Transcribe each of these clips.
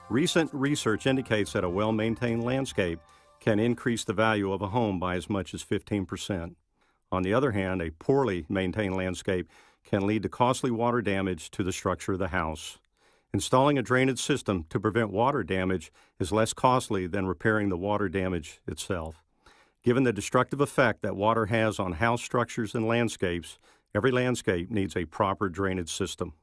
Recent research indicates that a well-maintained landscape can increase the value of a home by as much as 15%. On the other hand, a poorly maintained landscape can lead to costly water damage to the structure of the house. Installing a drainage system to prevent water damage is less costly than repairing the water damage itself. Given the destructive effect that water has on house structures and landscapes, every landscape needs a proper drainage system.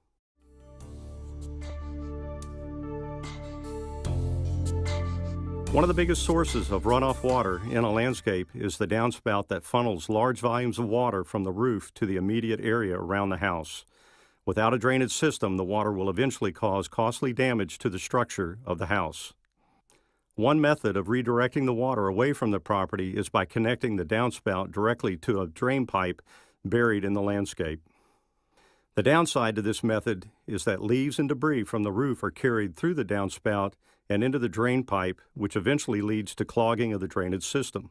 One of the biggest sources of runoff water in a landscape is the downspout that funnels large volumes of water from the roof to the immediate area around the house. Without a drainage system, the water will eventually cause costly damage to the structure of the house. One method of redirecting the water away from the property is by connecting the downspout directly to a drain pipe buried in the landscape. The downside to this method is that leaves and debris from the roof are carried through the downspout and into the drain pipe, which eventually leads to clogging of the drainage system.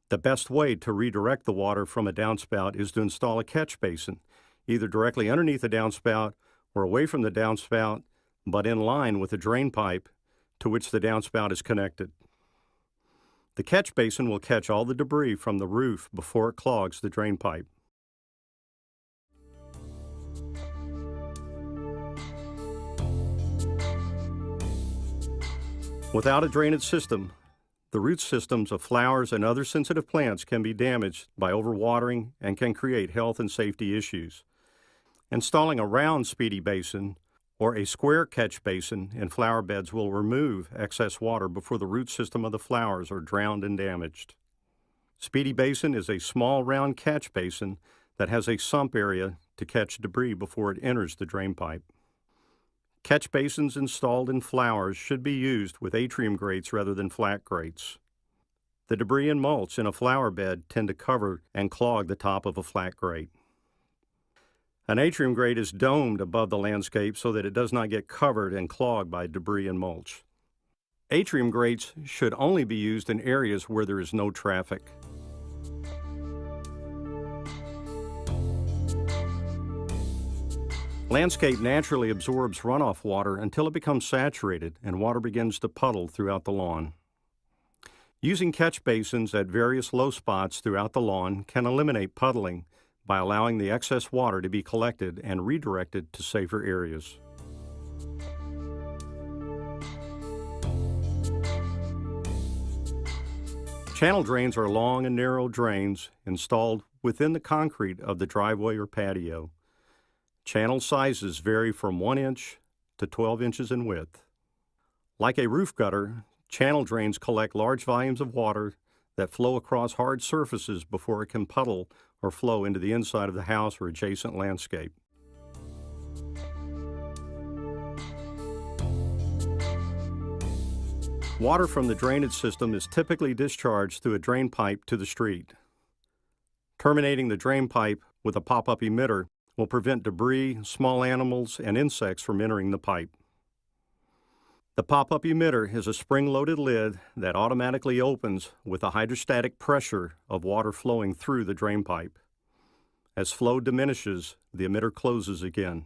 The best way to redirect the water from a downspout is to install a catch basin, either directly underneath the downspout or away from the downspout, but in line with the drain pipe to which the downspout is connected. The catch basin will catch all the debris from the roof before it clogs the drain pipe. Without a drainage system, the root systems of flowers and other sensitive plants can be damaged by overwatering and can create health and safety issues. Installing a round speedy basin or a square catch basin in flower beds will remove excess water before the root system of the flowers are drowned and damaged. Speedy basin is a small round catch basin that has a sump area to catch debris before it enters the drain pipe. Catch basins installed in flowers should be used with atrium grates rather than flat grates. The debris and mulch in a flower bed tend to cover and clog the top of a flat grate. An atrium grate is domed above the landscape so that it does not get covered and clogged by debris and mulch. Atrium grates should only be used in areas where there is no traffic. Landscape naturally absorbs runoff water until it becomes saturated and water begins to puddle throughout the lawn. Using catch basins at various low spots throughout the lawn can eliminate puddling by allowing the excess water to be collected and redirected to safer areas. Channel drains are long and narrow drains installed within the concrete of the driveway or patio. Channel sizes vary from 1 inch to 12 inches in width. Like a roof gutter, channel drains collect large volumes of water that flow across hard surfaces before it can puddle or flow into the inside of the house or adjacent landscape. Water from the drainage system is typically discharged through a drain pipe to the street. Terminating the drain pipe with a pop-up emitter will prevent debris, small animals, and insects from entering the pipe. The pop-up emitter is a spring-loaded lid that automatically opens with a hydrostatic pressure of water flowing through the drain pipe. As flow diminishes, the emitter closes again.